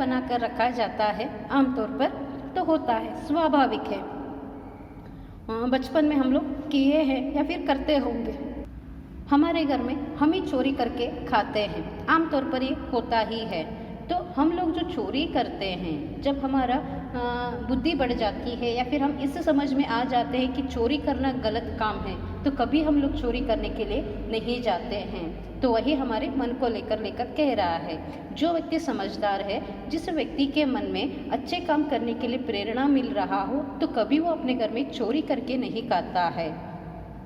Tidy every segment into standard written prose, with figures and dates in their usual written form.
बनाकर रखा जाता है आमतौर पर, तो होता है, स्वाभाविक है। बचपन में हम लोग किए हैं या फिर करते होंगे। हमारे घर में हम ही चोरी करके खाते हैं, आमतौर पर ये होता ही है। तो हम लोग जो चोरी करते हैं, जब हमारा बुद्धि बढ़ जाती है या फिर हम इस समझ में आ जाते हैं कि चोरी करना गलत काम है, तो कभी हम लोग चोरी करने के लिए नहीं जाते हैं। तो वही हमारे मन को लेकर कह रहा है। जो व्यक्ति समझदार है, जिस व्यक्ति के मन में अच्छे काम करने के लिए प्रेरणा मिल रहा हो, तो कभी वो अपने घर में चोरी करके नहीं खाता है।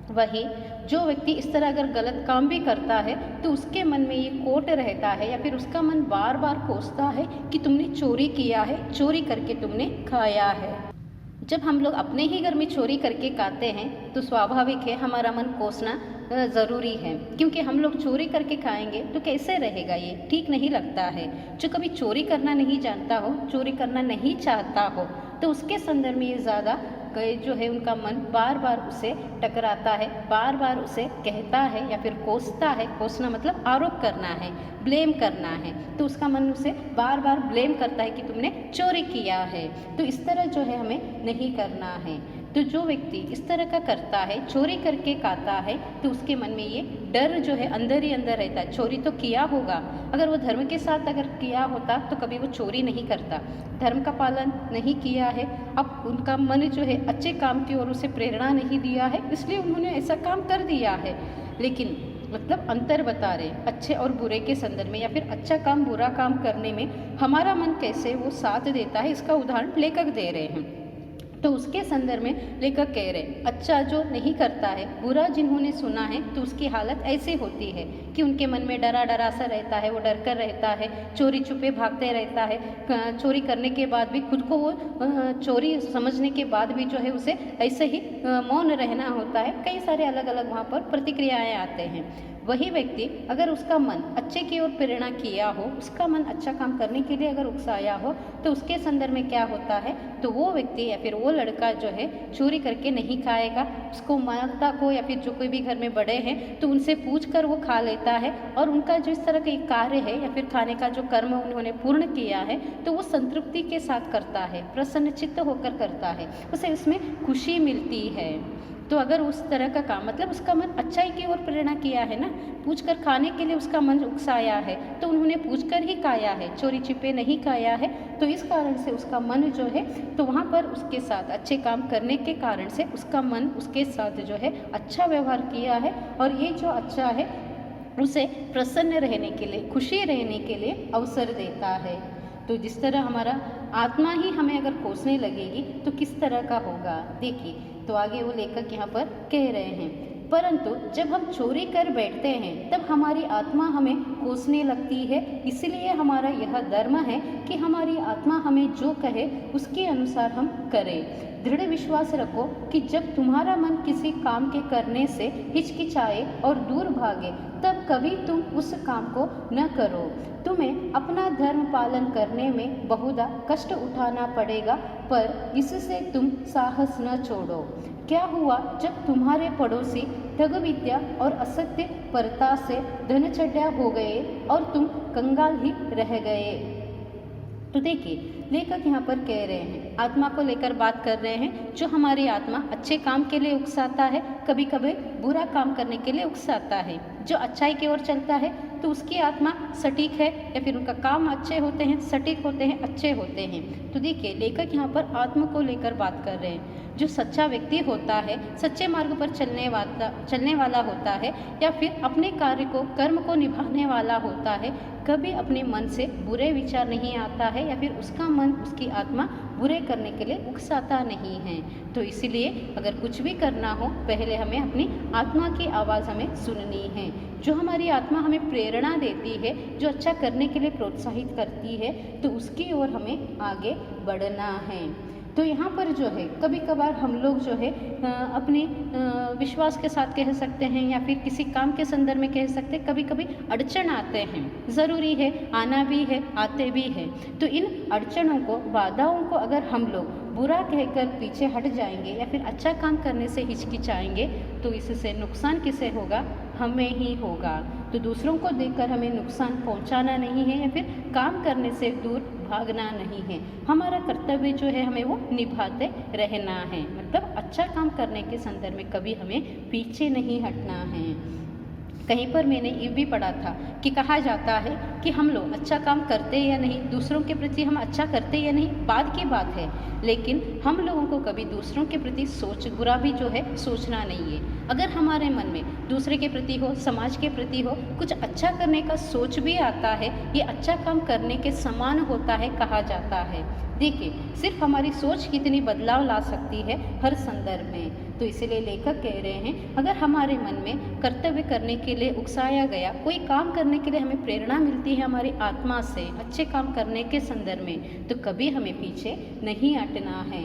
वही जो व्यक्ति इस तरह अगर गलत काम भी करता है, तो उसके मन में ये कोट रहता है या फिर उसका मन बार बार कोसता है कि तुमने चोरी किया है, चोरी करके तुमने खाया है। जब हम लोग अपने ही घर में चोरी करके खाते हैं, तो स्वाभाविक है हमारा मन कोसना ज़रूरी है, क्योंकि हम लोग चोरी करके खाएंगे तो कैसे रहेगा, ये ठीक नहीं लगता है। जो कभी चोरी करना नहीं जानता हो, चोरी करना नहीं चाहता हो, तो उसके संदर्भ में ये ज़्यादा जो है उनका मन बार बार उसे टकराता है, बार बार उसे कहता है या फिर कोसता है। कोसना मतलब आरोप करना है, ब्लेम करना है। तो उसका मन उसे बार बार ब्लेम करता है कि तुमने चोरी किया है। तो इस तरह जो है हमें नहीं करना है। तो जो व्यक्ति इस तरह का करता है, चोरी करके खाता है, तो उसके मन में ये डर जो है अंदर ही अंदर रहता है। चोरी तो किया होगा, अगर वो धर्म के साथ अगर किया होता तो कभी वो चोरी नहीं करता। धर्म का पालन नहीं किया है, अब उनका मन जो है अच्छे काम की ओर उसे प्रेरणा नहीं दिया है, इसलिए उन्होंने ऐसा काम कर दिया है। लेकिन मतलब अंतर बता रहे अच्छे और बुरे के संदर्भ में, या फिर अच्छा काम बुरा काम करने में हमारा मन कैसे वो साथ देता है, इसका उदाहरण लेखक दे रहे हैं। तो उसके संदर्भ में लेखक कह रहे अच्छा जो नहीं करता है, बुरा जिन्होंने सुना है, तो उसकी हालत ऐसे होती है कि उनके मन में डरा डरा सा रहता है, वो डर कर रहता है, चोरी छुपे भागते रहता है। चोरी करने के बाद भी खुद को वो चोरी समझने के बाद भी जो है उसे ऐसे ही मौन रहना होता है। कई सारे अलग अलग वहाँ पर प्रतिक्रियाएँ आते हैं। वही व्यक्ति अगर उसका मन अच्छे की ओर प्रेरणा किया हो, उसका मन अच्छा काम करने के लिए अगर उकसाया हो, तो उसके संदर्भ में क्या होता है, तो वो व्यक्ति या फिर वो लड़का जो है चोरी करके नहीं खाएगा। उसको माता को या फिर जो कोई भी घर में बड़े हैं तो उनसे पूछ कर वो खा लेता है, और उनका जो इस तरह का कार्य है या फिर खाने का जो कर्म उन्होंने पूर्ण किया है, तो वो संतृप्ति के साथ करता है, प्रसन्नचित्त होकर करता है, उसे उसमें खुशी मिलती है। तो अगर उस तरह का काम मतलब उसका मन अच्छाई की ओर प्रेरणा किया है ना, पूछकर खाने के लिए उसका मन उकसाया है, तो उन्होंने पूछकर ही खाया है, चोरी छिपे नहीं खाया है। तो इस कारण से उसका मन जो है, तो वहाँ पर उसके साथ अच्छे काम करने के कारण से उसका मन उसके साथ जो है अच्छा व्यवहार किया है, और ये जो अच्छा है उसे प्रसन्न रहने के लिए, खुशी रहने के लिए अवसर देता है। तो जिस तरह हमारा आत्मा ही हमें अगर कोसने लगेगी तो किस तरह का होगा, देखिए। तो आगे वो लेखक यहाँ पर कह रहे हैं, परंतु जब हम चोरी कर बैठते हैं तब हमारी आत्मा हमें कोसने लगती है। इसलिए हमारा यह धर्म है कि हमारी आत्मा हमें जो कहे उसके अनुसार हम करें। दृढ़ विश्वास रखो कि जब तुम्हारा मन किसी काम के करने से हिचकिचाए और दूर भागे, तब कभी तुम उस काम को न करो। तुम्हें अपना धर्म पालन करने में बहुधा कष्ट उठाना पड़ेगा, पर इससे तुम साहस न छोड़ो। क्या हुआ जब तुम्हारे पड़ोसी ठग विद्या और असत्य परता से धनचड्या हो गए और तुम कंगाल ही रह गए। तो देखिए लेखक यहाँ पर कह रहे हैं, आत्मा को लेकर बात कर रहे हैं। जो हमारी आत्मा अच्छे काम के लिए उकसाता है, कभी कभी बुरा काम करने के लिए उकसाता है। जो अच्छाई की ओर चलता है तो उसकी आत्मा सटीक है, या फिर उनका काम अच्छे होते हैं, सटीक होते हैं, अच्छे होते हैं। तो देखिए लेखक यहाँ पर आत्मा को लेकर बात कर रहे हैं। जो सच्चा व्यक्ति होता है, सच्चे मार्ग पर चलने वाला होता है, या फिर अपने कार्य को, कर्म को निभाने वाला होता है, कभी अपने मन से बुरे विचार नहीं आता है, या फिर उसका मन, उसकी आत्मा बुरे करने के लिए उकसाता नहीं है। तो इसीलिए अगर कुछ भी करना हो, पहले हमें अपनी आत्मा की आवाज़ हमें सुननी है। जो हमारी आत्मा हमें प्रेरणा देती है, जो अच्छा करने के लिए प्रोत्साहित करती है, तो उसकी ओर हमें आगे बढ़ना है। तो यहाँ पर जो है कभी कभार हम लोग जो है अपने विश्वास के साथ कह सकते हैं, या फिर किसी काम के संदर्भ में कह सकते हैं, कभी कभी अड़चन आते हैं। ज़रूरी है, आना भी है, आते भी हैं। तो इन अड़चनों को, बाधाओं को अगर हम लोग बुरा कहकर पीछे हट जाएंगे, या फिर अच्छा काम करने से हिचकिचाएंगे, तो इससे नुकसान किसे होगा? हमें ही होगा। तो दूसरों को देखकर हमें नुकसान पहुंचाना नहीं है, या फिर काम करने से दूर भागना नहीं है। हमारा कर्तव्य जो है हमें वो निभाते रहना है, मतलब अच्छा काम करने के संदर्भ में कभी हमें पीछे नहीं हटना है। कहीं पर मैंने ये भी पढ़ा था कि कहा जाता है कि हम लोग अच्छा काम करते या नहीं, दूसरों के प्रति हम अच्छा करते या नहीं बाद की बात है, लेकिन हम लोगों को कभी दूसरों के प्रति बुरा भी जो है सोचना नहीं है। अगर हमारे मन में दूसरे के प्रति हो, समाज के प्रति हो, कुछ अच्छा करने का सोच भी आता है, ये अच्छा काम करने के समान होता है कहा जाता है। देखिए, सिर्फ हमारी सोच कितनी बदलाव ला सकती है हर संदर्भ में। तो इसीलिए लेखक कह रहे हैं, अगर हमारे मन में कर्तव्य करने के लिए उकसाया गया, कोई काम करने के लिए हमें प्रेरणा मिलती है हमारी आत्मा से अच्छे काम करने के संदर्भ में, तो कभी हमें पीछे नहीं हटना है।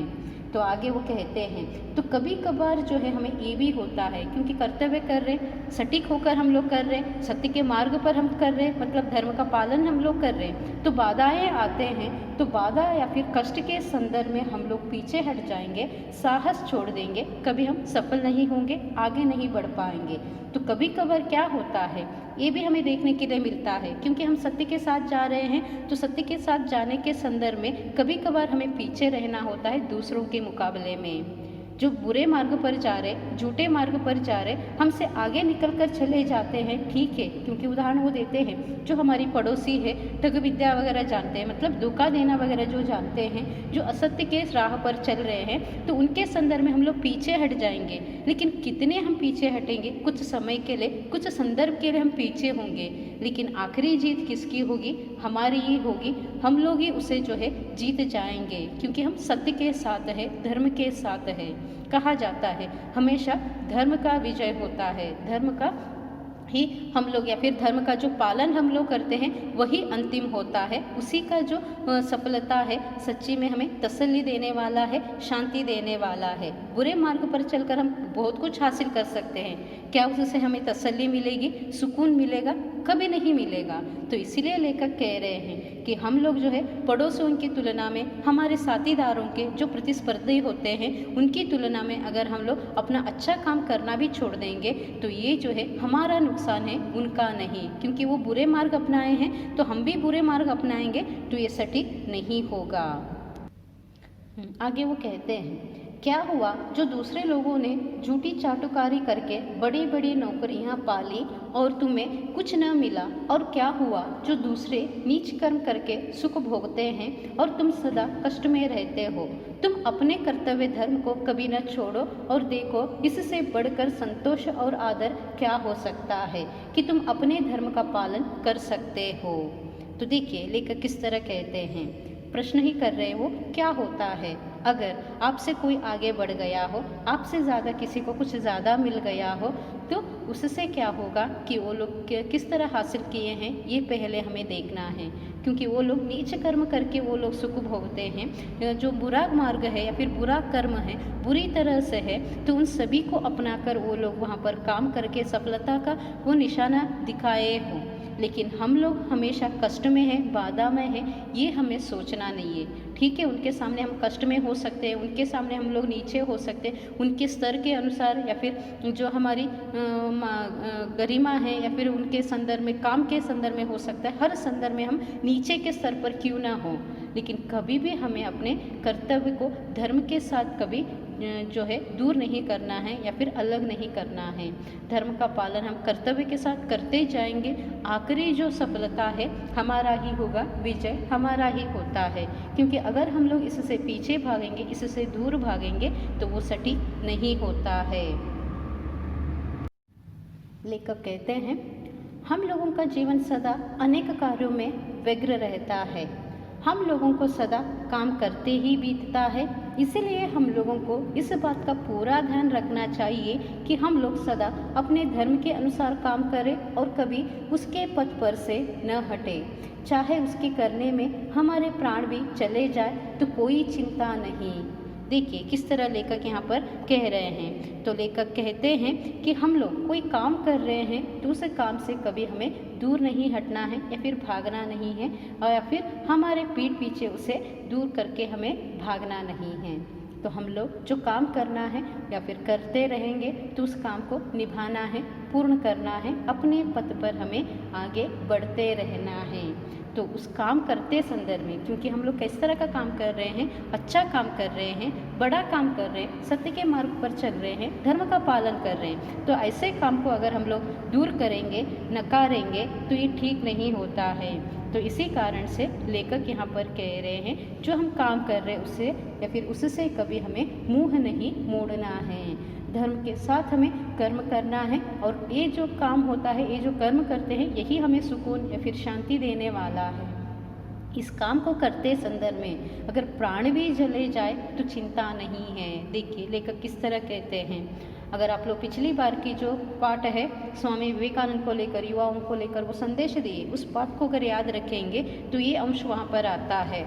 तो आगे वो कहते हैं, तो कभी कभार जो है हमें ये भी होता है, क्योंकि कर्तव्य कर रहे, सटीक होकर हम लोग कर रहे, सत्य के मार्ग पर हम कर रहे, मतलब धर्म का पालन हम लोग कर रहे, तो बाधाएं आते हैं, तो बाधा या फिर कष्ट के संदर्भ में हम लोग पीछे हट जाएंगे, साहस छोड़ देंगे, कभी हम सफल नहीं होंगे, आगे नहीं बढ़ पाएंगे। तो कभी कभार क्या होता है ये भी हमें देखने के लिए मिलता है, क्योंकि हम सत्य के साथ जा रहे हैं, तो सत्य के साथ जाने के संदर्भ में कभी कभार हमें पीछे रहना होता है दूसरों के मुकाबले में। जो बुरे मार्ग पर जा रहे, झूठे मार्ग पर जा रहे, हमसे आगे निकल कर चले जाते हैं, ठीक है, क्योंकि उदाहरण वो देते हैं जो हमारी पड़ोसी है, ठग विद्या वगैरह जानते हैं, मतलब धोखा देना वगैरह जो जानते हैं, जो असत्य के राह पर चल रहे हैं, तो उनके संदर्भ में हम लोग पीछे हट जाएंगे। लेकिन कितने हम पीछे हटेंगे, कुछ समय के लिए, कुछ संदर्भ के लिए हम पीछे होंगे, लेकिन आखिरी जीत किसकी होगी, हमारी ही होगी। हम लोग ही उसे जो है जीत जाएंगे, क्योंकि हम सत्य के साथ है, धर्म के साथ है। कहा जाता है हमेशा धर्म का विजय होता है, धर्म का ही हम लोग या फिर धर्म का जो पालन हम लोग करते हैं वही अंतिम होता है, उसी का जो सफलता है सच्ची में हमें तसल्ली देने वाला है, शांति देने वाला है। बुरे मार्ग पर चलकर हम बहुत कुछ हासिल कर सकते हैं, क्या उससे हमें तसल्ली मिलेगी, सुकून मिलेगा, कभी नहीं मिलेगा। तो इसीलिए लेखक कह रहे हैं कि हम लोग जो है पड़ोसियों की तुलना में, हमारे साथीदारों के जो प्रतिस्पर्धी होते हैं उनकी तुलना में अगर हम लोग अपना अच्छा काम करना भी छोड़ देंगे, तो ये जो है हमारा नुकसान है, उनका नहीं, क्योंकि वो बुरे मार्ग अपनाए हैं तो हम भी बुरे मार्ग अपनाएंगे, तो ये सटीक नहीं होगा। आगे वो कहते हैं, क्या हुआ जो दूसरे लोगों ने झूठी चाटुकारी करके बड़ी बड़ी नौकरियां पाली और तुम्हें कुछ न मिला, और क्या हुआ जो दूसरे नीच कर्म करके सुख भोगते हैं और तुम सदा कष्ट में रहते हो। तुम अपने कर्तव्य धर्म को कभी न छोड़ो और देखो इससे बढ़कर संतोष और आदर क्या हो सकता है कि तुम अपने धर्म का पालन कर सकते हो। तो देखिए लेखक किस तरह कहते हैं, प्रश्न ही कर रहे हो क्या होता है अगर आपसे कोई आगे बढ़ गया हो, आपसे ज़्यादा किसी को कुछ ज़्यादा मिल गया हो, तो उससे क्या होगा कि वो लोग किस तरह हासिल किए हैं ये पहले हमें देखना है, क्योंकि वो लोग नीच कर्म करके वो लोग सुख भोगते हैं। जो बुरा मार्ग है या फिर बुरा कर्म है, बुरी तरह से है, तो उन सभी को अपनाकर वो लोग वहाँ पर काम करके सफलता का वो निशाना दिखाए हों। लेकिन हम लोग हमेशा कष्ट में हैं, बाधा में हैं, ये हमें सोचना नहीं है। ठीक है, उनके सामने हम कष्ट में हो सकते हैं, उनके सामने हम लोग नीचे हो सकते हैं, उनके स्तर के अनुसार या फिर जो हमारी गरिमा है या फिर उनके संदर्भ में, काम के संदर्भ में हो सकता है, हर संदर्भ में हम नीचे के स्तर पर क्यों ना हो, लेकिन कभी भी हमें अपने कर्तव्य को धर्म के साथ कभी जो है दूर नहीं करना है या फिर अलग नहीं करना है। धर्म का पालन हम कर्तव्य के साथ करते जाएंगे, आखिरी जो सफलता है हमारा ही होगा, विजय हमारा ही होता है। क्योंकि अगर हम लोग इससे पीछे भागेंगे, इससे दूर भागेंगे, तो वो सटीक नहीं होता है। लेखक कहते हैं, हम लोगों का जीवन सदा अनेक कार्यों में व्यग्र रहता है, हम लोगों को सदा काम करते ही बीतता है। इसलिए हम लोगों को इस बात का पूरा ध्यान रखना चाहिए कि हम लोग सदा अपने धर्म के अनुसार काम करें और कभी उसके पथ पर से न हटे। चाहे उसके करने में हमारे प्राण भी चले जाए तो कोई चिंता नहीं। देखिए किस तरह लेखक यहाँ पर कह रहे हैं। तो लेखक कहते हैं कि हम लोग कोई काम कर रहे हैं तो उस काम से कभी हमें दूर नहीं हटना है या फिर भागना नहीं है, और या फिर हमारे पीठ पीछे उसे दूर करके हमें भागना नहीं है। तो हम लोग जो काम करना है या फिर करते रहेंगे तो उस काम को निभाना है, पूर्ण करना है, अपने पथ पर हमें आगे बढ़ते रहना है। तो उस काम करते संदर्भ में, क्योंकि हम लोग किस तरह का काम कर रहे हैं, अच्छा काम कर रहे हैं, बड़ा काम कर रहे हैं, सत्य के मार्ग पर चल रहे हैं, धर्म का पालन कर रहे हैं, तो ऐसे काम को अगर हम लोग दूर करेंगे, नकारेंगे, तो ये ठीक नहीं होता है। तो इसी कारण से लेखक यहाँ पर कह रहे हैं जो हम काम कर रहे हैं उससे या फिर उससे कभी हमें मुंह नहीं मोड़ना है। धर्म के साथ हमें कर्म करना है और ये जो काम होता है, ये जो कर्म करते हैं, यही हमें सुकून या फिर शांति देने वाला है। इस काम को करते संदर्भ में अगर प्राण भी जले जाए तो चिंता नहीं है। देखिए लेखक किस तरह कहते हैं, अगर आप लोग पिछली बार की जो पाठ है स्वामी विवेकानंद को लेकर, युवाओं को लेकर वो संदेश दिए, उस पाठ को अगर याद रखेंगे तो ये अंश वहाँ पर आता है।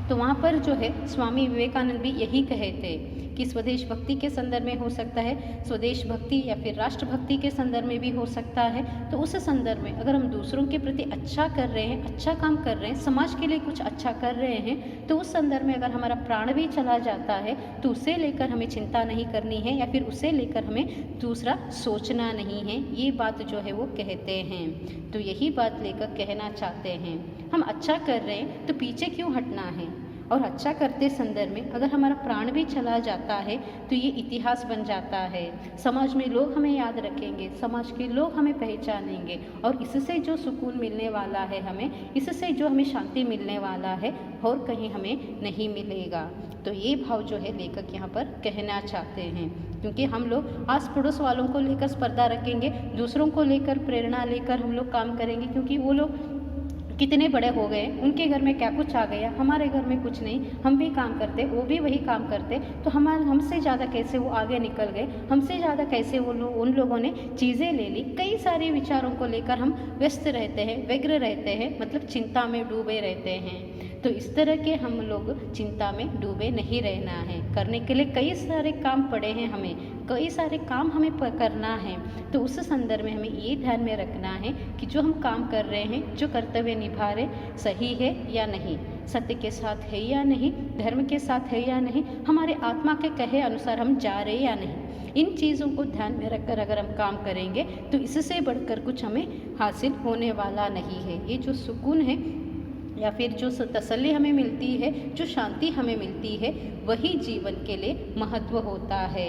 तो वहाँ पर जो है स्वामी विवेकानंद भी यही कहे थे कि स्वदेश भक्ति के संदर्भ में हो सकता है, स्वदेश भक्ति या फिर राष्ट्र भक्ति के संदर्भ में भी हो सकता है। तो उस संदर्भ में अगर हम दूसरों के प्रति अच्छा कर रहे हैं, अच्छा काम कर रहे हैं, समाज के लिए कुछ अच्छा कर रहे हैं, तो उस संदर्भ में अगर हमारा प्राण भी चला जाता है तो उसे लेकर हमें चिंता नहीं करनी है या फिर उसे लेकर हमें दूसरा सोचना नहीं है। ये बात जो है वो कहते हैं। तो यही बात लेकर कहना चाहते हैं, हम अच्छा कर रहे हैं तो पीछे क्यों हटना है। और अच्छा करते संदर्भ में अगर हमारा प्राण भी चला जाता है तो ये इतिहास बन जाता है। समाज में लोग हमें याद रखेंगे, समाज के लोग हमें पहचानेंगे और इससे जो सुकून मिलने वाला है हमें, इससे जो हमें शांति मिलने वाला है और कहीं हमें नहीं मिलेगा। तो ये भाव जो है लेखक यहाँ पर कहना चाहते हैं, क्योंकि हम लोग आस पड़ोस वालों को लेकर स्पर्धा रखेंगे, दूसरों को लेकर प्रेरणा लेकर हम लोग काम करेंगे, क्योंकि वो लोग कितने बड़े हो गए, उनके घर में क्या कुछ आ गया, हमारे घर में कुछ नहीं, हम भी काम करते, वो भी वही काम करते, तो हमसे ज़्यादा कैसे वो आगे निकल गए, हमसे ज़्यादा कैसे उन लोगों ने चीज़ें ले ली। कई सारे विचारों को लेकर हम व्यस्त रहते हैं, व्यग्र रहते हैं, मतलब चिंता में डूबे रहते हैं। तो इस तरह के हम लोग चिंता में डूबे नहीं रहना है। करने के लिए कई सारे काम पड़े हैं, हमें कई सारे काम हमें करना है। तो उस संदर्भ में हमें ये ध्यान में रखना है कि जो हम काम कर रहे हैं, जो कर्तव्य निभा रहे, सही है या नहीं, सत्य के साथ है या नहीं, धर्म के साथ है या नहीं, हमारे आत्मा के कहे अनुसार हम जा रहे या नहीं। इन चीज़ों को ध्यान में रखकर अगर हम काम करेंगे तो इससे बढ़कर कुछ हमें हासिल होने वाला नहीं है। ये जो सुकून है या फिर जो तसल्ली हमें मिलती है, जो शांति हमें मिलती है, वही जीवन के लिए महत्व होता है।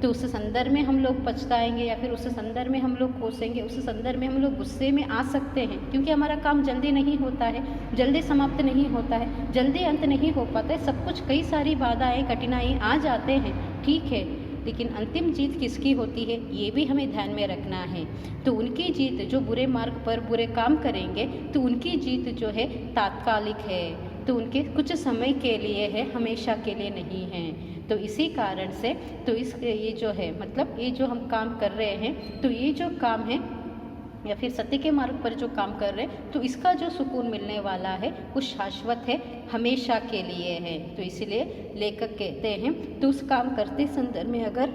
तो उस संदर्भ में हम लोग पछताएंगे या फिर उस संदर्भ में हम लोग कोसेंगे, उस संदर्भ में हम लोग गुस्से में आ सकते हैं, क्योंकि हमारा काम जल्दी नहीं होता है, जल्दी समाप्त नहीं होता है, जल्दी अंत नहीं हो पाता है। सब कुछ कई सारी बाधाएं, कठिनाई आ जाते हैं, ठीक है, लेकिन अंतिम जीत किसकी होती है ये भी हमें ध्यान में रखना है। तो उनकी जीत जो बुरे मार्ग पर बुरे काम करेंगे, तो उनकी जीत जो है तात्कालिक है, तो उनके कुछ समय के लिए है, हमेशा के लिए नहीं है। तो इसी कारण से तो ये जो है मतलब ये जो हम काम कर रहे हैं, तो ये जो काम है या फिर सत्य के मार्ग पर जो काम कर रहे हैं, तो इसका जो सुकून मिलने वाला है वो शाश्वत है, हमेशा के लिए है। तो इसलिए लेखक कहते हैं तो उस काम करते संदर्भ में अगर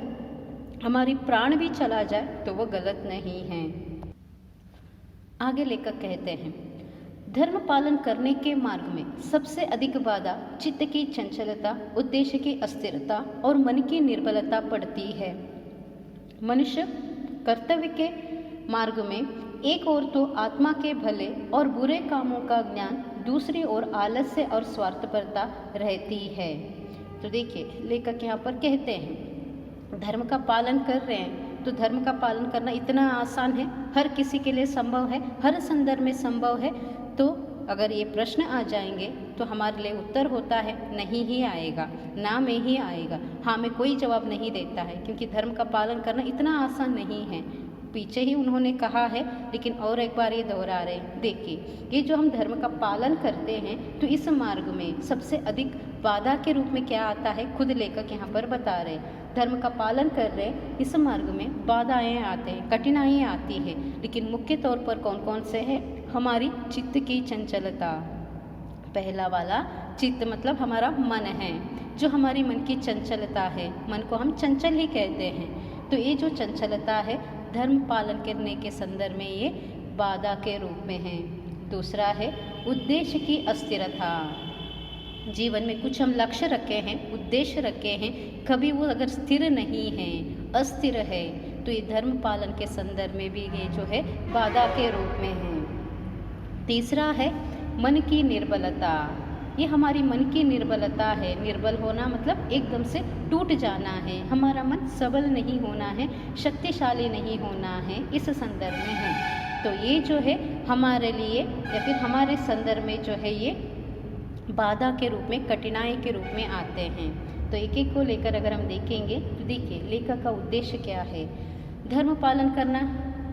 हमारी प्राण भी चला जाए तो वो गलत नहीं है। आगे लेखक कहते हैं, धर्म पालन करने के मार्ग में सबसे अधिक बाधा चित्त की चंचलता, उद्देश्य की अस्थिरता और मन की निर्बलता पड़ती है। मनुष्य कर्तव्य के मार्ग में एक ओर तो आत्मा के भले और बुरे कामों का ज्ञान, दूसरी ओर आलस्य और स्वार्थपरता रहती है। तो देखिए लेखक यहाँ पर कहते हैं धर्म का पालन कर रहे हैं, तो धर्म का पालन करना इतना आसान है, हर किसी के लिए संभव है, हर संदर्भ में संभव है। तो अगर ये प्रश्न आ जाएंगे तो हमारे लिए उत्तर होता है नहीं ही आएगा, ना में ही आएगा, हाँ में कोई जवाब नहीं देता है, क्योंकि धर्म का पालन करना इतना आसान नहीं है। पीछे ही उन्होंने कहा है, लेकिन और एक बार ये दोहरा रहे हैं। देखिए ये जो हम धर्म का पालन करते हैं, तो इस मार्ग में सबसे अधिक बाधा के रूप में क्या आता है, खुद लेखक यहाँ पर बता रहे हैं। धर्म का पालन कर रहे हैं, इस मार्ग में बाधाएं आते हैं, कठिनाइयाँ आती है, लेकिन मुख्य तौर पर कौन कौन से है, हमारी चित्त की चंचलता। पहला वाला चित्त मतलब हमारा मन है, जो हमारी मन की चंचलता है, मन को हम चंचल ही कहते हैं। तो ये जो चंचलता है धर्म पालन करने के संदर्भ में ये बाधा के रूप में है। दूसरा है उद्देश्य की अस्थिरता। जीवन में कुछ हम लक्ष्य रखे हैं, उद्देश्य रखे हैं, कभी वो अगर स्थिर नहीं है, अस्थिर है, तो ये धर्म पालन के संदर्भ में भी ये जो है बाधा के रूप में है। तीसरा है मन की निर्बलता। ये हमारी मन की निर्बलता है। निर्बल होना मतलब एकदम से टूट जाना है। हमारा मन सबल नहीं होना है, शक्तिशाली नहीं होना है, इस संदर्भ में है। तो ये जो है हमारे लिए या फिर हमारे संदर्भ में जो है ये बाधा के रूप में, कठिनाई के रूप में आते हैं। तो एक एक को लेकर अगर हम देखेंगे तो देखिए लेखक का उद्देश्य क्या है। धर्म पालन करना,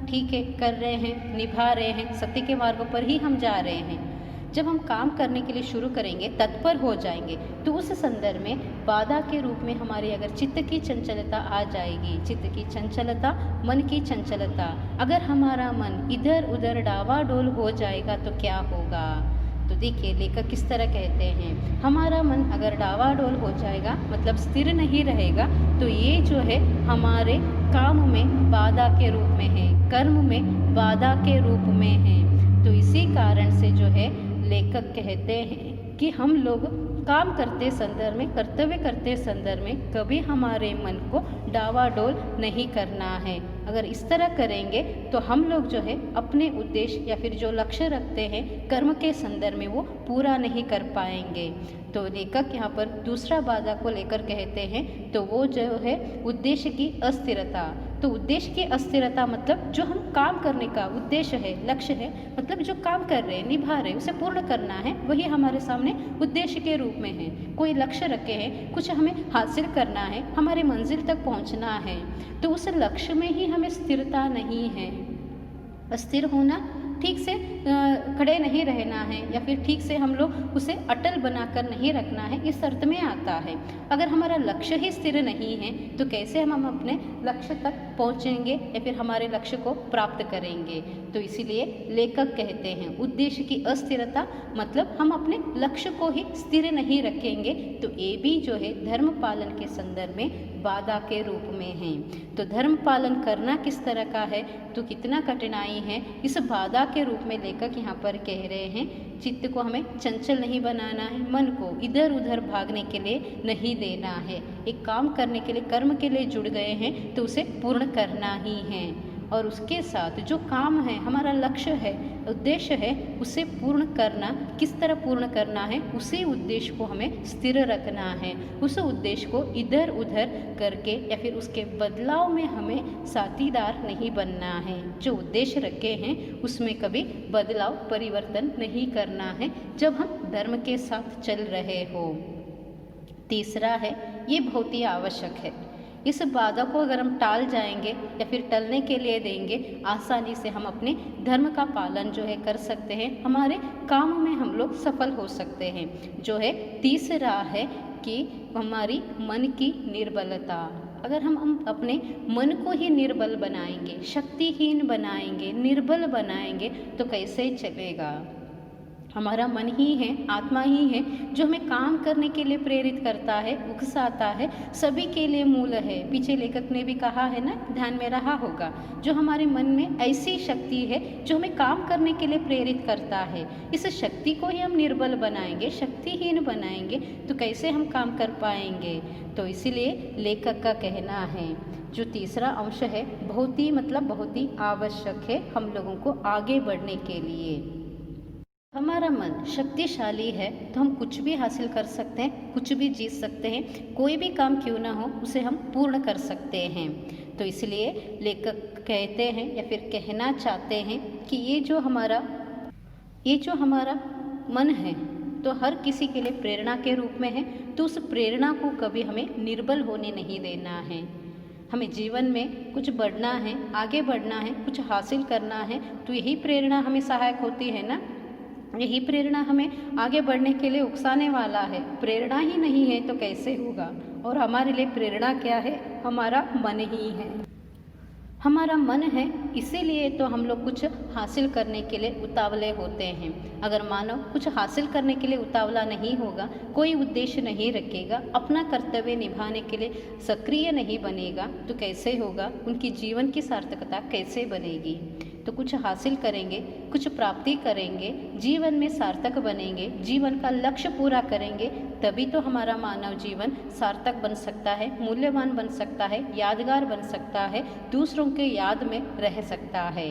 ठीक है, कर रहे हैं, निभा रहे हैं, सत्य के मार्ग पर ही हम जा रहे हैं। जब हम काम करने के लिए शुरू करेंगे, तत्पर हो जाएंगे, तो उस संदर्भ में बाधा के रूप में हमारी अगर चित्त की चंचलता आ जाएगी, चित्त की चंचलता, मन की चंचलता, अगर हमारा मन इधर उधर डावाडोल हो जाएगा तो क्या होगा। तो देखिए लेखक किस तरह कहते हैं, हमारा मन अगर डावाडोल हो जाएगा मतलब स्थिर नहीं रहेगा, तो ये जो है हमारे काम में बाधा के रूप में है, कर्म में बाधा के रूप में है। तो इसी कारण से जो है लेखक कहते हैं कि हम लोग काम करते संदर्भ में, कर्तव्य करते संदर्भ में कभी हमारे मन को डावाडोल नहीं करना है। अगर इस तरह करेंगे तो हम लोग जो है अपने उद्देश्य या फिर जो लक्ष्य रखते हैं कर्म के संदर्भ में वो पूरा नहीं कर पाएंगे। तो लेखक यहाँ पर दूसरा बाधा को लेकर कहते हैं, तो वो जो है उद्देश्य की अस्थिरता। तो उद्देश्य की अस्थिरता मतलब जो हम काम करने का उद्देश्य है, लक्ष्य है, मतलब जो काम कर रहे हैं, निभा रहे हैं, उसे पूर्ण करना है, वही हमारे सामने उद्देश्य के रूप में है। कोई लक्ष्य रखे हैं, कुछ हमें हासिल करना है, हमारे मंजिल तक पहुंचना है, तो उस लक्ष्य में ही हमें स्थिरता नहीं है। अस्थिर होना, ठीक से खड़े नहीं रहना है या फिर ठीक से हम लोग उसे अटल बनाकर नहीं रखना है, इस अर्थ में आता है। अगर हमारा लक्ष्य ही स्थिर नहीं है तो कैसे हम अपने लक्ष्य तक पहुंचेंगे या फिर हमारे लक्ष्य को प्राप्त करेंगे। तो इसीलिए लेखक कहते हैं उद्देश्य की अस्थिरता मतलब हम अपने लक्ष्य को ही स्थिर नहीं रखेंगे, तो ये भी जो है धर्म पालन के संदर्भ में बाधा के रूप में है। तो धर्म पालन करना किस तरह का है, तो कितना कठिनाई है, इस बाधा के रूप में लेखक यहाँ पर कह रहे हैं। चित्त को हमें चंचल नहीं बनाना है, मन को इधर उधर भागने के लिए नहीं देना है। एक काम करने के लिए, कर्म के लिए जुड़ गए हैं तो उसे पूर्ण करना ही है, और उसके साथ जो काम है, हमारा लक्ष्य है, उद्देश्य है, उसे पूर्ण करना, किस तरह पूर्ण करना है, उसी उद्देश्य को हमें स्थिर रखना है। उस उद्देश्य को इधर उधर करके या फिर उसके बदलाव में हमें साथीदार नहीं बनना है। जो उद्देश्य रखे हैं उसमें कभी बदलाव, परिवर्तन नहीं करना है जब हम धर्म के साथ चल रहे हो। तीसरा है, ये बहुत ही आवश्यक है। इस बाधा को अगर हम टाल जाएंगे या फिर टलने के लिए देंगे, आसानी से हम अपने धर्म का पालन जो है कर सकते हैं, हमारे काम में हम लोग सफल हो सकते हैं। जो है तीसरा है कि हमारी मन की निर्बलता। अगर हम अपने मन को ही निर्बल बनाएंगे, शक्तिहीन बनाएंगे, निर्बल बनाएंगे तो कैसे चलेगा। हमारा मन ही है, आत्मा ही है जो हमें काम करने के लिए प्रेरित करता है, उकसाता है, सभी के लिए मूल है। पीछे लेखक ने भी कहा है ना, ध्यान में रहा होगा, जो हमारे मन में ऐसी शक्ति है जो हमें काम करने के लिए प्रेरित करता है। इस शक्ति को ही हम निर्बल बनाएंगे, शक्तिहीन बनाएंगे तो कैसे हम काम कर पाएंगे। तो इसीलिए लेखक का कहना है जो तीसरा अंश है बहुत ही बहुत ही आवश्यक है हम लोगों को आगे बढ़ने के लिए। हमारा मन शक्तिशाली है तो हम कुछ भी हासिल कर सकते हैं, कुछ भी जीत सकते हैं, कोई भी काम क्यों ना हो उसे हम पूर्ण कर सकते हैं। तो इसलिए लेखक कहते हैं या फिर कहना चाहते हैं कि ये जो हमारा मन है तो हर किसी के लिए प्रेरणा के रूप में है, तो उस प्रेरणा को कभी हमें निर्बल होने नहीं देना है। हमें जीवन में कुछ बढ़ना है, आगे बढ़ना है, कुछ हासिल करना है, तो यही प्रेरणा हमें सहायक होती है ना। यही प्रेरणा हमें आगे बढ़ने के लिए उकसाने वाला है। प्रेरणा ही नहीं है तो कैसे होगा। और हमारे लिए प्रेरणा क्या है, हमारा मन ही है। हमारा मन है इसीलिए तो हम लोग कुछ हासिल करने के लिए उतावले होते हैं। अगर मानव कुछ हासिल करने के लिए उतावला नहीं होगा, कोई उद्देश्य नहीं रखेगा, अपना कर्तव्य निभाने के लिए सक्रिय नहीं बनेगा तो कैसे होगा, उनकी जीवन की सार्थकता कैसे बनेगी। तो कुछ हासिल करेंगे, कुछ प्राप्ति करेंगे, जीवन में सार्थक बनेंगे, जीवन का लक्ष्य पूरा करेंगे, तभी तो हमारा मानव जीवन सार्थक बन सकता है, मूल्यवान बन सकता है, यादगार बन सकता है, दूसरों के याद में रह सकता है।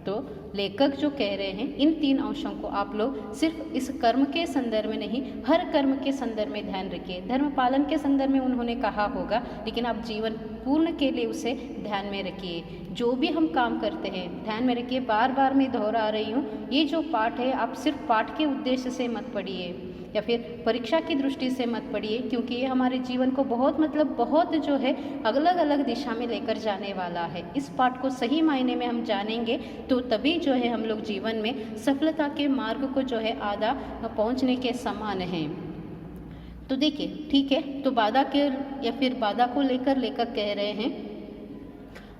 तो लेखक जो कह रहे हैं इन 3 अंशों को आप लोग सिर्फ इस कर्म के संदर्भ में नहीं, हर कर्म के संदर्भ में ध्यान रखिए। धर्म पालन के संदर्भ में उन्होंने कहा होगा, लेकिन आप जीवन पूर्ण के लिए उसे ध्यान में रखिए। जो भी हम काम करते हैं ध्यान में रखिए। बार बार मैं दोहरा रही हूँ, ये जो पाठ है आप सिर्फ पाठ के उद्देश्य से मत पढ़िए या फिर परीक्षा की दृष्टि से मत पढ़िए, क्योंकि ये हमारे जीवन को बहुत जो है अलग अलग दिशा में लेकर जाने वाला है। इस पाठ को सही मायने में हम जानेंगे तो तभी जो है हम लोग जीवन में सफलता के मार्ग को जो है आधा पहुंचने के समान हैं। तो देखिए, ठीक है, तो बाधा के या फिर बाधा को लेकर लेखक कह रहे हैं,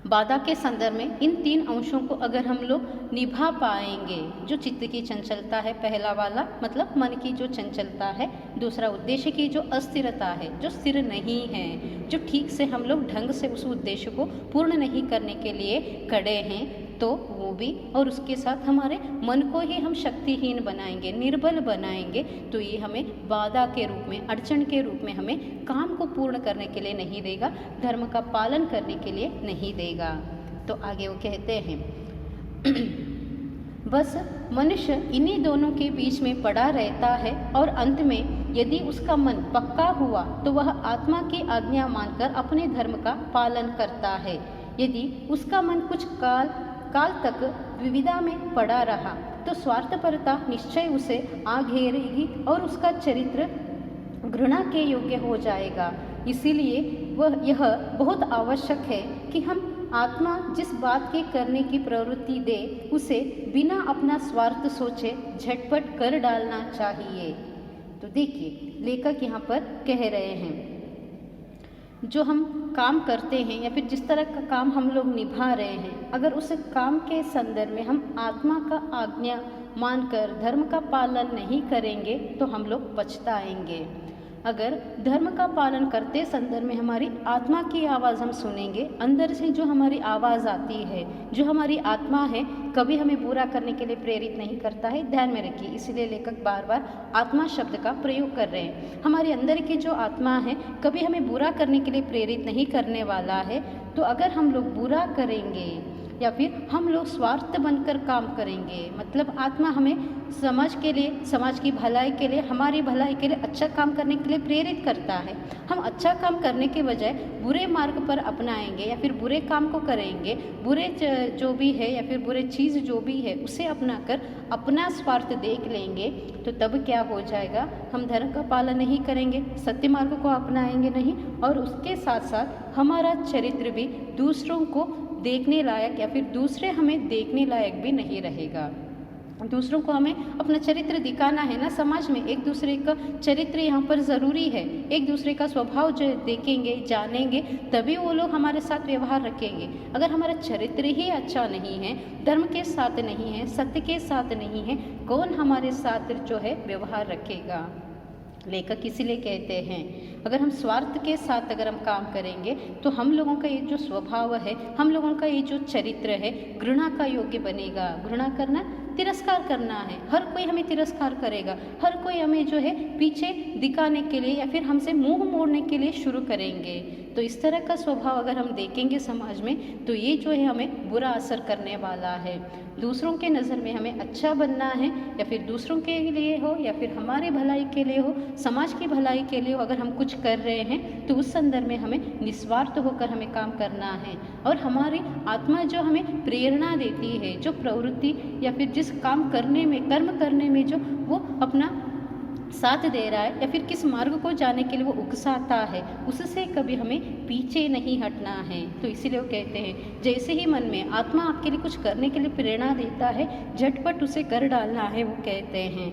बाधा के संदर्भ में इन 3 अंशों को अगर हम लोग निभा पाएंगे, जो चित्त की चंचलता है पहला वाला, मतलब मन की जो चंचलता है, दूसरा उद्देश्य की जो अस्थिरता है, जो स्थिर नहीं है, जो ठीक से हम लोग ढंग से उस उद्देश्य को पूर्ण नहीं करने के लिए खड़े हैं, तो वो भी, और उसके साथ हमारे मन को ही हम शक्तिहीन बनाएंगे, निर्बल बनाएंगे, तो ये हमें बाधा के रूप में, अड़चन के रूप में हमें काम को पूर्ण करने के लिए नहीं देगा, धर्म का पालन करने के लिए नहीं देगा। तो आगे वो कहते हैं बस मनुष्य इन्हीं दोनों के बीच में पड़ा रहता है और अंत में यदि उसका मन पक्का हुआ तो वह आत्मा की आज्ञा मानकर अपने धर्म का पालन करता है। यदि उसका मन कुछ काल तक विविधा में पड़ा रहा तो स्वार्थपरता निश्चय उसे आ घेरेगी और उसका चरित्र घृणा के योग्य हो जाएगा। इसीलिए यह बहुत आवश्यक है कि हम आत्मा जिस बात के करने की प्रवृत्ति दे उसे बिना अपना स्वार्थ सोचे झटपट कर डालना चाहिए। तो देखिए, लेखक यहाँ पर कह रहे हैं, जो हम काम करते हैं या फिर जिस तरह का काम हम लोग निभा रहे हैं, अगर उस काम के संदर्भ में हम आत्मा का आज्ञा मानकर धर्म का पालन नहीं करेंगे तो हम लोग पछताएंगे। अगर धर्म का पालन करते संदर्भ में हमारी आत्मा की आवाज़ हम सुनेंगे, अंदर से जो हमारी आवाज़ आती है, जो हमारी आत्मा है, कभी हमें बुरा करने के लिए प्रेरित नहीं करता है, ध्यान में रखिए। इसीलिए लेखक बार बार आत्मा शब्द का प्रयोग कर रहे हैं। हमारे अंदर की जो आत्मा है कभी हमें बुरा करने के लिए प्रेरित नहीं करने वाला है। तो अगर हम लोग बुरा करेंगे या फिर हम लोग स्वार्थ बनकर काम करेंगे, मतलब आत्मा हमें समाज के लिए, समाज की भलाई के लिए, हमारी भलाई के लिए अच्छा काम करने के लिए प्रेरित करता है। हम अच्छा काम करने के बजाय बुरे मार्ग पर अपनाएंगे या फिर बुरे काम को करेंगे, बुरे जो भी है या फिर बुरे चीज़ जो भी है उसे अपनाकर अपना स्वार्थ देख लेंगे, तो तब क्या हो जाएगा, हम धर्म का पालन नहीं करेंगे, सत्य मार्ग को अपनाएंगे नहीं, और उसके साथ साथ हमारा चरित्र भी दूसरों को देखने लायक या फिर दूसरे हमें देखने लायक भी नहीं रहेगा। दूसरों को हमें अपना चरित्र दिखाना है ना, समाज में एक दूसरे का चरित्र यहाँ पर ज़रूरी है। एक दूसरे का स्वभाव जो देखेंगे, जानेंगे, तभी वो लोग हमारे साथ व्यवहार रखेंगे। अगर हमारा चरित्र ही अच्छा नहीं है, धर्म के साथ नहीं है, सत्य के साथ नहीं है, कौन हमारे साथ जो है व्यवहार रखेगा। लेखक इसीलिए कहते हैं, अगर हम स्वार्थ के साथ अगर हम काम करेंगे तो हम लोगों का ये जो स्वभाव है, हम लोगों का ये जो चरित्र है, घृणा का योग्य बनेगा। घृणा करना, तिरस्कार करना है। हर कोई हमें तिरस्कार करेगा, हर कोई हमें जो है पीछे दिखाने के लिए या फिर हमसे मुंह मोड़ने के लिए शुरू करेंगे। तो इस तरह का स्वभाव अगर हम देखेंगे समाज में, तो ये जो है हमें बुरा असर करने वाला है। दूसरों के नज़र में हमें अच्छा बनना है, या फिर दूसरों के लिए हो या फिर हमारे भलाई के लिए हो, समाज की भलाई के लिए हो, अगर हम कुछ कर रहे हैं तो उस संदर्भ में हमें निस्वार्थ होकर हमें काम करना है। और हमारी आत्मा जो हमें प्रेरणा देती है, जो प्रवृत्ति या फिर जिस काम करने में, कर्म करने में जो वो अपना साथ दे रहा है या फिर किस मार्ग को जाने के लिए वो उकसाता है, उससे कभी हमें पीछे नहीं हटना है। तो इसीलिए वो कहते हैं, जैसे ही मन में आत्मा आपके लिए कुछ करने के लिए प्रेरणा देता है, झटपट उसे कर डालना है, वो कहते हैं।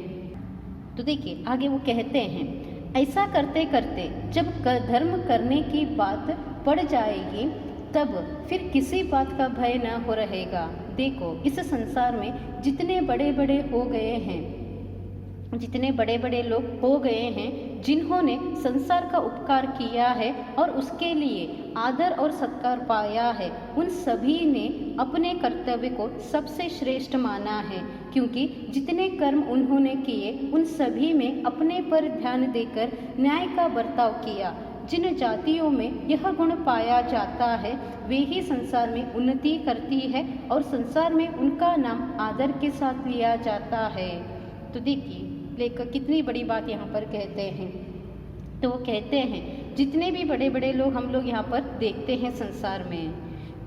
तो देखिए आगे वो कहते हैं, ऐसा करते करते जब धर्म करने की बात पड़ जाएगी तब फिर किसी बात का भय न हो रहेगा। देखो, इस संसार में जितने बड़े बड़े हो गए हैं, जितने बड़े बड़े लोग हो गए हैं, जिन्होंने संसार का उपकार किया है और उसके लिए आदर और सत्कार पाया है, उन सभी ने अपने कर्तव्य को सबसे श्रेष्ठ माना है। क्योंकि जितने कर्म उन्होंने किए, उन सभी में अपने पर ध्यान देकर न्याय का बर्ताव किया। जिन जातियों में यह गुण पाया जाता है वे ही संसार में उन्नति करती है और संसार में उनका नाम आदर के साथ लिया जाता है। तो देखिए लेखक कितनी बड़ी बात यहाँ पर कहते हैं। तो वो कहते हैं जितने भी बड़े बड़े लोग हम लोग यहाँ पर देखते हैं संसार में,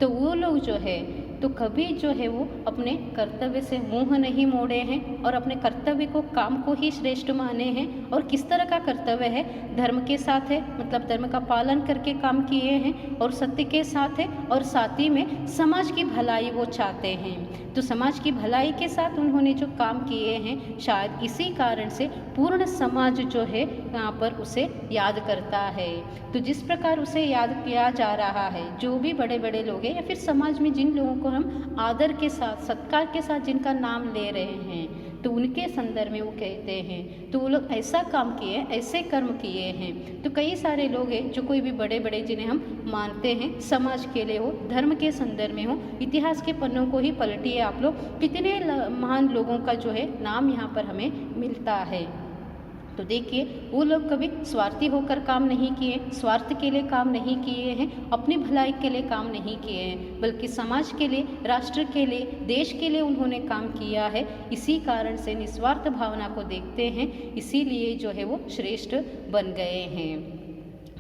तो वो लोग जो है तो कभी जो है वो अपने कर्तव्य से मुंह नहीं मोड़े हैं और अपने कर्तव्य को, काम को ही श्रेष्ठ माने हैं। और किस तरह का कर्तव्य है? धर्म के साथ है, मतलब धर्म का पालन करके काम किए हैं, और सत्य के साथ है, और साथ ही में समाज की भलाई वो चाहते हैं। तो समाज की भलाई के साथ उन्होंने जो काम किए हैं, शायद इसी कारण से पूर्ण समाज जो है यहाँ पर उसे याद करता है। तो जिस प्रकार उसे याद किया जा रहा है, जो भी बड़े बड़े लोग हैं या फिर समाज में जिन लोगों को हम आदर के साथ, सत्कार के साथ जिनका नाम ले रहे हैं, तो उनके संदर्भ में वो कहते हैं तो वो लोग ऐसा काम किए, ऐसे कर्म किए हैं। तो कई सारे लोग हैं जो कोई भी बड़े बड़े जिन्हें हम मानते हैं, समाज के लिए हो, धर्म के संदर्भ में हो, इतिहास के पन्नों को ही पलटिए आप लोग, कितने महान लोगों का जो है नाम यहाँ पर हमें मिलता है। तो देखिए वो लोग कभी स्वार्थी होकर काम नहीं किए, स्वार्थ के लिए काम नहीं किए हैं, अपनी भलाई के लिए काम नहीं किए हैं, बल्कि समाज के लिए, राष्ट्र के लिए, देश के लिए उन्होंने काम किया है। इसी कारण से निस्वार्थ भावना को देखते हैं, इसीलिए जो है वो श्रेष्ठ बन गए हैं।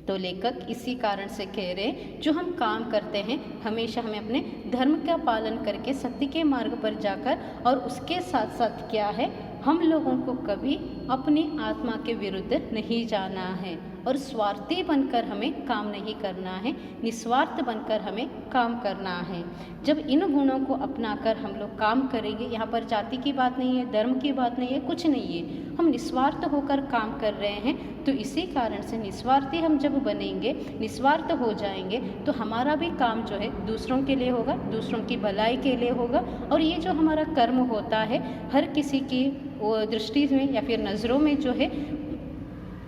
तो लेखक इसी कारण से कह रहे हैं जो हम काम करते हैं हमेशा हमें अपने धर्म का पालन करके सत्य के मार्ग पर जाकर, और उसके साथ साथ क्या है, हम लोगों को कभी अपनी आत्मा के विरुद्ध नहीं जाना है और स्वार्थी बनकर हमें काम नहीं करना है, निस्वार्थ बनकर हमें काम करना है। जब इन गुणों को अपनाकर हम लोग काम करेंगे, यहाँ पर जाति की बात नहीं है, धर्म की बात नहीं है, कुछ नहीं है, हम निस्वार्थ होकर काम कर रहे हैं। तो इसी कारण से निस्वार्थी हम जब बनेंगे, निस्वार्थ हो जाएंगे, तो हमारा भी काम जो है दूसरों के लिए होगा, दूसरों की भलाई के लिए होगा। और ये जो हमारा कर्म होता है हर किसी की दृष्टि में या फिर नज़रों में जो है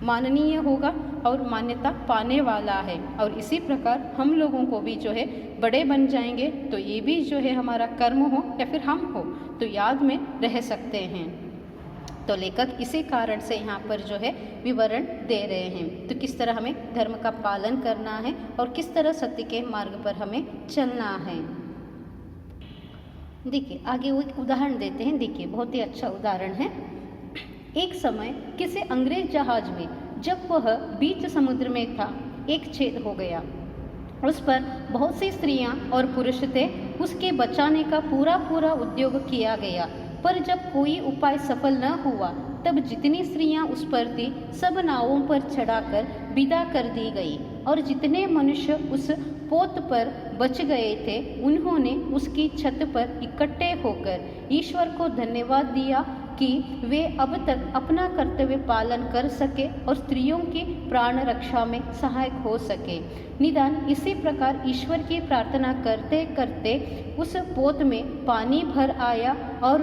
माननीय होगा और मान्यता पाने वाला है। और इसी प्रकार हम लोगों को भी जो है बड़े बन जाएंगे, तो ये भी जो है हमारा कर्म हो या फिर हम हो तो याद में रह सकते हैं। तो लेखक इसी कारण से यहाँ पर जो है विवरण दे रहे हैं, तो किस तरह हमें धर्म का पालन करना है और किस तरह सत्य के मार्ग पर हमें चलना है। देखिए आगे वो एक उदाहरण देते हैं। देखिए बहुत ही अच्छा उदाहरण है। एक समय किसी अंग्रेज जहाज में जब वह बीच समुद्र में था, एक छेद हो गया। उस पर बहुत सी स्त्रियां और पुरुष थे। उसके बचाने का पूरा उद्योग किया गया, पर जब कोई उपाय सफल न हुआ तब जितनी स्त्रियां उस पर थी सब नावों पर चढ़ाकर विदा कर दी गई, और जितने मनुष्य उस पोत पर बच गए थे उन्होंने उसकी छत पर इकट्ठे होकर ईश्वर को धन्यवाद दिया कि वे अब तक अपना कर्तव्य पालन कर सके और स्त्रियों की प्राण रक्षा में सहायक हो सके। निदान इसी प्रकार ईश्वर की प्रार्थना करते करते उस पोत में पानी भर आया और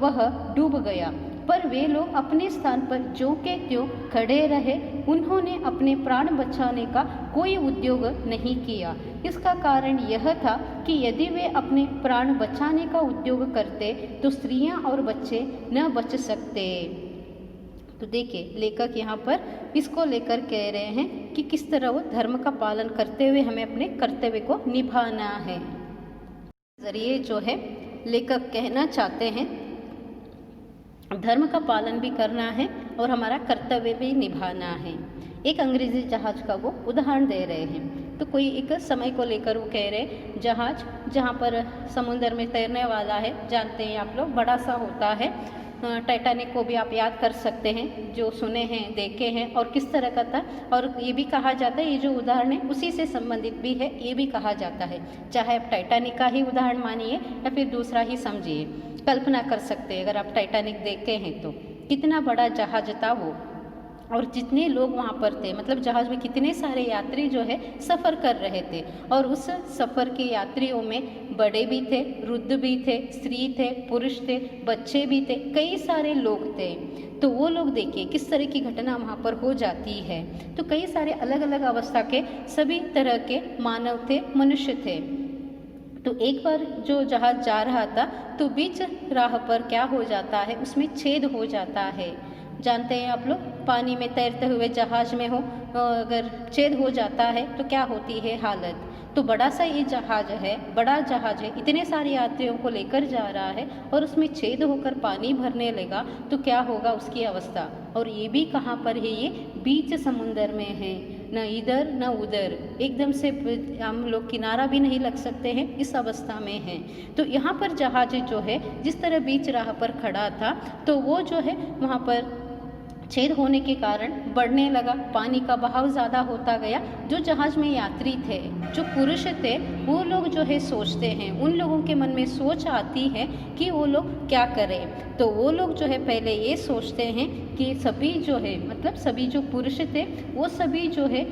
वह डूब गया, पर वे लोग अपने स्थान पर ज्यों के त्यों खड़े रहे। उन्होंने अपने प्राण बचाने का कोई उद्योग नहीं किया। इसका कारण यह था कि यदि वे अपने प्राण बचाने का उद्योग करते तो स्त्रियां और बच्चे न बच सकते। तो देखिए लेखक यहाँ पर इसको लेकर कह रहे हैं कि किस तरह वो धर्म का पालन करते हुए हमें अपने कर्तव्य को निभाना है। जरिए जो है लेखक कहना चाहते हैं धर्म का पालन भी करना है और हमारा कर्तव्य भी निभाना है। एक अंग्रेजी जहाज का वो उदाहरण दे रहे हैं। तो कोई एक समय को लेकर वो कह रहे जहाज जहाँ पर समुद्र में तैरने वाला है, जानते हैं आप लोग, बड़ा सा होता है। टाइटैनिक को भी आप याद कर सकते हैं, जो सुने हैं, देखे हैं, और किस तरह का था। और ये भी कहा जाता है, ये जो उदाहरण है उसी से संबंधित भी है, ये भी कहा जाता है। चाहे आप टाइटैनिक का ही उदाहरण मानिए या फिर दूसरा ही समझिए, कल्पना कर सकते हैं अगर आप टाइटैनिक देखते हैं तो कितना बड़ा जहाज था वो, और जितने लोग वहाँ पर थे, मतलब जहाज़ में कितने सारे यात्री जो है सफ़र कर रहे थे, और उस सफ़र के यात्रियों में बड़े भी थे, वृद्ध भी थे, स्त्री थे, पुरुष थे, बच्चे भी थे, कई सारे लोग थे। तो वो लोग देखिए किस तरह की घटना वहाँ पर हो जाती है। तो कई सारे अलग अलग अवस्था के सभी तरह के मानव थे, मनुष्य थे। तो एक बार जो जहाज़ जा रहा था तो बीच राह पर क्या हो जाता है, उसमें छेद हो जाता है। जानते हैं आप लोग, पानी में तैरते हुए जहाज में हो, अगर छेद हो जाता है तो क्या होती है हालत। तो बड़ा सा ये जहाज है, बड़ा जहाज है, इतने सारे यात्रियों को लेकर जा रहा है और उसमें छेद होकर पानी भरने लगा तो क्या होगा उसकी अवस्था। और ये भी कहाँ पर है, ये बीच समुंदर में है, न इधर न उधर, एकदम से हम लोग किनारा भी नहीं लग सकते हैं, इस अवस्था में है। तो यहाँ पर जहाज जो है जिस तरह बीच राह पर खड़ा था तो वो जो है वहाँ पर छेद होने के कारण बढ़ने लगा, पानी का बहाव ज़्यादा होता गया। जो जहाज में यात्री थे, जो पुरुष थे, वो लोग जो है सोचते हैं, उन लोगों के मन में सोच आती है कि वो लोग क्या करें। तो वो लोग जो है पहले ये सोचते हैं कि सभी जो है, मतलब सभी जो पुरुष थे वो सभी जो है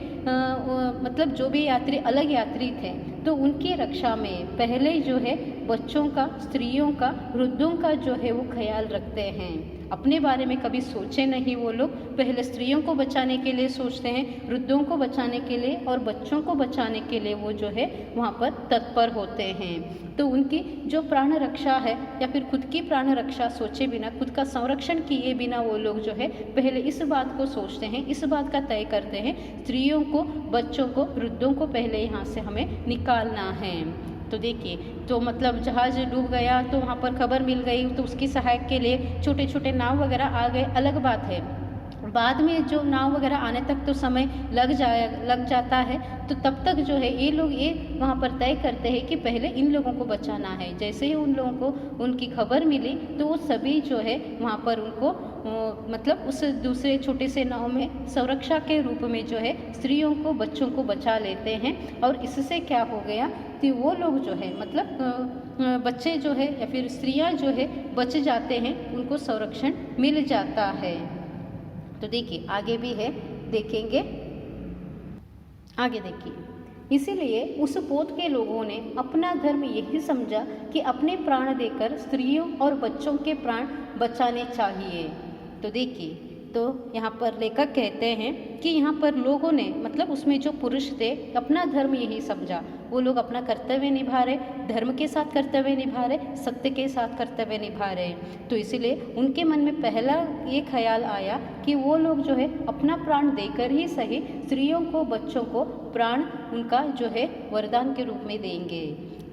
मतलब जो भी यात्री अलग यात्री थे तो उनकी रक्षा में पहले जो है बच्चों का, स्त्रियों का, वृद्धों का जो है वो ख्याल रखते हैं। अपने बारे में कभी सोचे नहीं वो लोग, पहले स्त्रियों को बचाने के लिए सोचते हैं, वृद्धों को बचाने के लिए और बच्चों को बचाने के लिए वो जो है वहाँ पर तत्पर होते हैं। तो उनकी जो प्राण रक्षा है या फिर खुद की प्राण रक्षा सोचे बिना, खुद का संरक्षण किए बिना वो लोग जो है पहले इस बात को सोचते हैं, इस बात का तय करते हैं, स्त्रियों को, बच्चों को, वृद्धों को पहले यहाँ से हमें निकालना है। तो देखिए, तो मतलब जहाज डूब गया तो वहाँ पर खबर मिल गई तो उसकी सहायक के लिए छोटे छोटे नाव वगैरह आ गए, अलग बात है। बाद में जो नाव वगैरह आने तक तो समय लग जाता है, तो तब तक जो है ये लोग ये वहाँ पर तय करते हैं कि पहले इन लोगों को बचाना है। जैसे ही उन लोगों को उनकी खबर मिली तो वो सभी जो है वहाँ पर उनको मतलब उस दूसरे छोटे से नाव में संरक्षा के रूप में जो है स्त्रियों को, बच्चों को बचा लेते हैं। और इससे क्या हो गया कि वो लोग जो है मतलब बच्चे जो है या फिर स्त्रियाँ जो है बच जाते हैं, उनको संरक्षण मिल जाता है। तो देखिए आगे भी है, देखेंगे आगे। देखिए, इसीलिए उस पोत के लोगों ने अपना धर्म यही समझा कि अपने प्राण देकर स्त्रियों और बच्चों के प्राण बचाने चाहिए। तो देखिए, तो यहाँ पर लेखक कहते हैं कि यहाँ पर लोगों ने, मतलब उसमें जो पुरुष थे, अपना धर्म यही समझा। वो लोग अपना कर्तव्य निभा रहे, धर्म के साथ कर्तव्य निभा रहे, सत्य के साथ कर्तव्य निभा रहे। तो इसीलिए उनके मन में पहला ये ख्याल आया कि वो लोग जो है अपना प्राण देकर ही सही स्त्रियों को, बच्चों को प्राण उनका जो है वरदान के रूप में देंगे।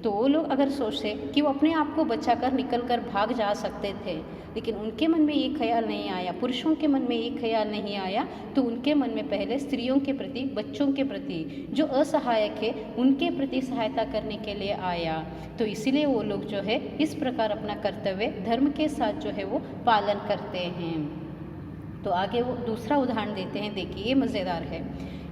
तो वो लोग अगर सोचते कि वो अपने आप को बचाकर निकल कर भाग जा सकते थे, लेकिन उनके मन में ये ख्याल नहीं आया, पुरुषों के मन में ये ख्याल नहीं आया, तो उनके मन में पहले स्त्रियों के प्रति, बच्चों के प्रति, जो असहायक है उनके प्रति सहायता करने के लिए आया। तो इसीलिए वो लोग जो है इस प्रकार अपना कर्तव्य धर्म के साथ जो है वो पालन करते हैं। तो आगे वो दूसरा उदाहरण देते हैं, देखिए ये मज़ेदार है।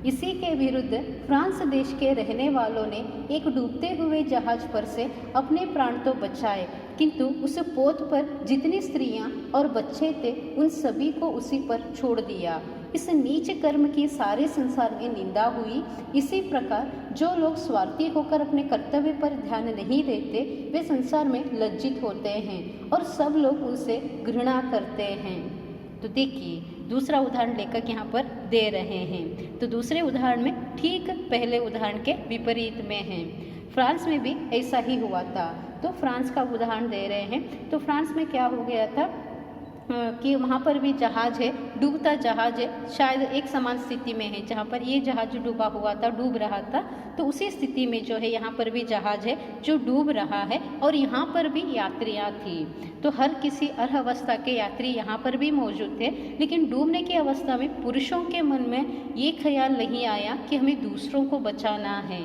इसी के विरुद्ध फ्रांस देश के रहने वालों ने एक डूबते हुए जहाज पर से अपने प्राण तो बचाए, किंतु उस पोत पर जितनी स्त्रियां और बच्चे थे उन सभी को उसी पर छोड़ दिया। इस नीच कर्म की सारे संसार में निंदा हुई। इसी प्रकार जो लोग स्वार्थी होकर अपने कर्तव्य पर ध्यान नहीं देते वे संसार में लज्जित होते हैं और सब लोग उनसे घृणा करते हैं। तो देखिए, दूसरा उदाहरण लेकर यहाँ पर दे रहे हैं। तो दूसरे उदाहरण में ठीक पहले उदाहरण के विपरीत में है। फ्रांस में भी ऐसा ही हुआ था। तो फ्रांस का उदाहरण दे रहे हैं। तो फ्रांस में क्या हो गया था कि वहाँ पर भी जहाज है, डूबता जहाज है, शायद एक समान स्थिति में है। जहाँ पर ये जहाज डूबा हुआ था, डूब रहा था, तो उसी स्थिति में जो है यहाँ पर भी जहाज है जो डूब रहा है और यहाँ पर भी यात्रियाँ थी। तो हर किसी अर्ह अवस्था के यात्री यहाँ पर भी मौजूद थे, लेकिन डूबने की अवस्था में पुरुषों के मन में ये ख्याल नहीं आया कि हमें दूसरों को बचाना है।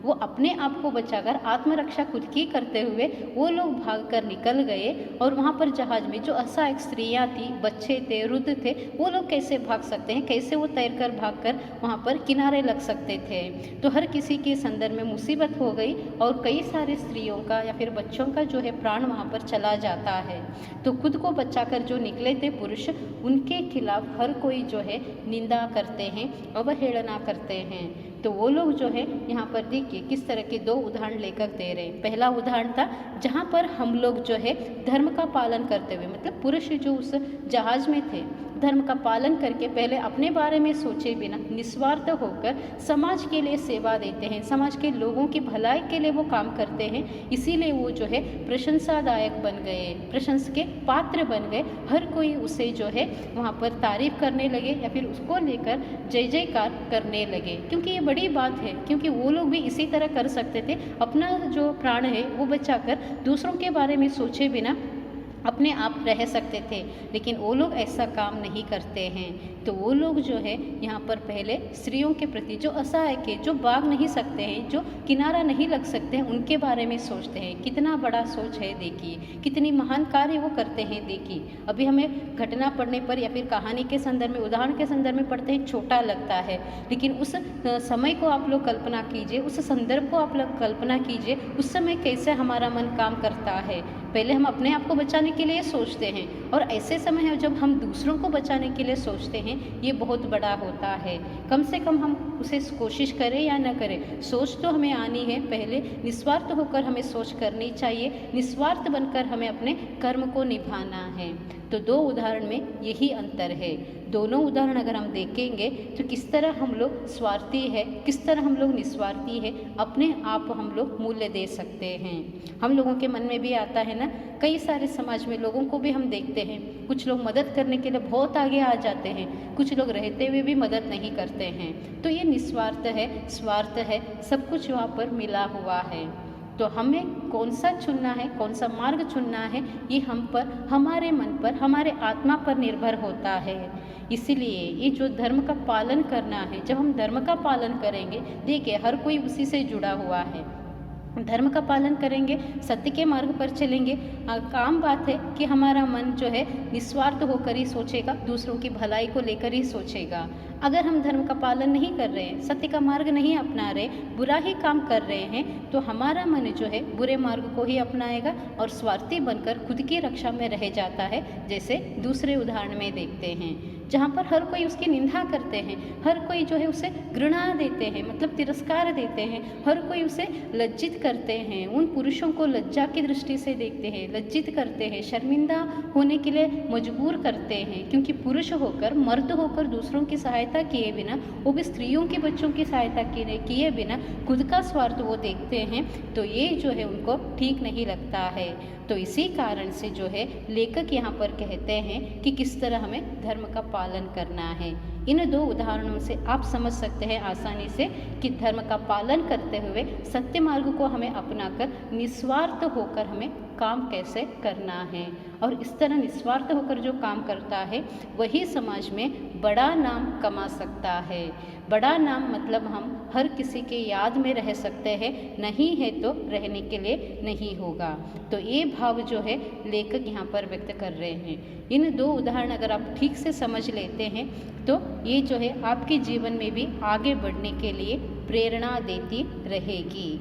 वो अपने आप को बचाकर आत्मरक्षा खुद की करते हुए वो लोग भागकर निकल गए। और वहाँ पर जहाज में जो असहायक स्त्रियाँ थी, बच्चे थे, वृद्ध थे, वो लोग कैसे भाग सकते हैं, कैसे वो तैरकर भागकर वहाँ पर किनारे लग सकते थे। तो हर किसी के संदर्भ में मुसीबत हो गई और कई सारे स्त्रियों का या फिर बच्चों का जो है प्राण वहाँ पर चला जाता है। तो खुद को बचाकर जो निकले थे पुरुष, उनके खिलाफ हर कोई जो है निंदा करते हैं, अवहेलना करते हैं। तो वो लोग जो है यहाँ पर देखिए किस तरह के दो उदाहरण लेकर दे रहे हैं। पहला उदाहरण था जहाँ पर हम लोग जो है धर्म का पालन करते हुए, मतलब पुरुष जो उस जहाज में थे धर्म का पालन करके पहले अपने बारे में सोचे बिना निस्वार्थ होकर समाज के लिए सेवा देते हैं, समाज के लोगों की भलाई के लिए वो काम करते हैं। इसीलिए वो जो है प्रशंसादायक बन गए, प्रशंसा के पात्र बन गए। हर कोई उसे जो है वहाँ पर तारीफ करने लगे या फिर उसको लेकर जय जयकार करने लगे, क्योंकि ये बड़ी बात है। क्योंकि वो लोग भी इसी तरह कर सकते थे, अपना जो प्राण है वो बचाकर दूसरों के बारे में सोचे बिना अपने आप रह सकते थे, लेकिन वो लोग ऐसा काम नहीं करते हैं। तो वो लोग जो है यहाँ पर पहले स्त्रियों के प्रति जो असहाय के, जो भाग नहीं सकते हैं, जो किनारा नहीं लग सकते हैं, उनके बारे में सोचते हैं। कितना बड़ा सोच है देखिए, कितनी महान कार्य वो करते हैं देखिए। अभी हमें घटना पढ़ने पर या फिर कहानी के संदर्भ में, उदाहरण के संदर्भ में पढ़ते हैं, छोटा लगता है, लेकिन उस समय को आप लोग कल्पना कीजिए, उस संदर्भ को आप लोग कल्पना कीजिए, उस समय कैसे हमारा मन काम करता है। पहले हम अपने आप को बचाने के लिए सोचते हैं, और ऐसे समय है जब हम दूसरों को बचाने के लिए सोचते हैं, ये बहुत बड़ा होता है। कम से कम हम उसे कोशिश करें या न करें, सोच तो हमें आनी है। पहले निस्वार्थ होकर हमें सोच करनी चाहिए, निस्वार्थ बनकर हमें अपने कर्म को निभाना है। तो दो उदाहरण में यही अंतर है। दोनों उदाहरण अगर हम देखेंगे तो किस तरह हम लोग स्वार्थी है, किस तरह हम लोग निस्वार्थी है, अपने आप हम लोग मूल्य दे सकते हैं। हम लोगों के मन में भी आता है ना, कई सारे समाज में लोगों को भी हम देखते हैं, कुछ लोग मदद करने के लिए बहुत आगे आ जाते हैं, कुछ लोग रहते हुए भी मदद नहीं करते हैं। तो ये निस्वार्थ है, स्वार्थ है, सब कुछ वहाँ पर मिला हुआ है। तो हमें कौन सा चुनना है, कौन सा मार्ग चुनना है, ये हम पर, हमारे मन पर, हमारे आत्मा पर निर्भर होता है। इसीलिए ये जो धर्म का पालन करना है, जब हम धर्म का पालन करेंगे, देखिए हर कोई उसी से जुड़ा हुआ है। धर्म का पालन करेंगे, सत्य के मार्ग पर चलेंगे, काम बात है कि हमारा मन जो है निस्वार्थ होकर ही सोचेगा, दूसरों की भलाई को लेकर ही सोचेगा। अगर हम धर्म का पालन नहीं कर रहे हैं, सत्य का मार्ग नहीं अपना रहे, बुरा ही काम कर रहे हैं, तो हमारा मन जो है बुरे मार्ग को ही अपनाएगा और स्वार्थी बनकर खुद की रक्षा में रह जाता है। जैसे दूसरे उदाहरण में देखते हैं, जहाँ पर हर कोई उसकी निंदा करते हैं, हर कोई जो है उसे घृणा देते हैं, मतलब तिरस्कार देते हैं, हर कोई उसे लज्जित करते हैं, उन पुरुषों को लज्जा की दृष्टि से देखते हैं, लज्जित करते हैं, शर्मिंदा होने के लिए मजबूर करते हैं। क्योंकि पुरुष होकर, मर्द होकर दूसरों की सहायता किए बिना, वो भी स्त्रियों के बच्चों की सहायता किए बिना खुद का स्वार्थ वो देखते हैं, तो ये जो है उनको ठीक नहीं लगता है। तो इसी कारण से जो है लेखक यहाँ पर कहते हैं कि किस तरह हमें धर्म का पालन करना है। इन दो उदाहरणों से आप समझ सकते हैं आसानी से कि धर्म का पालन करते हुए सत्य मार्ग को हमें अपनाकर निस्वार्थ होकर हमें काम कैसे करना है। और इस तरह निस्वार्थ होकर जो काम करता है वही समाज में बड़ा नाम कमा सकता है। बड़ा नाम मतलब हम हर किसी के याद में रह सकते हैं, नहीं है तो रहने के लिए नहीं होगा। तो ये भाव जो है लेखक यहाँ पर व्यक्त कर रहे हैं। इन दो उदाहरण अगर आप ठीक से समझ लेते हैं तो ये जो है आपके जीवन में भी आगे बढ़ने के लिए प्रेरणा देती रहेगी।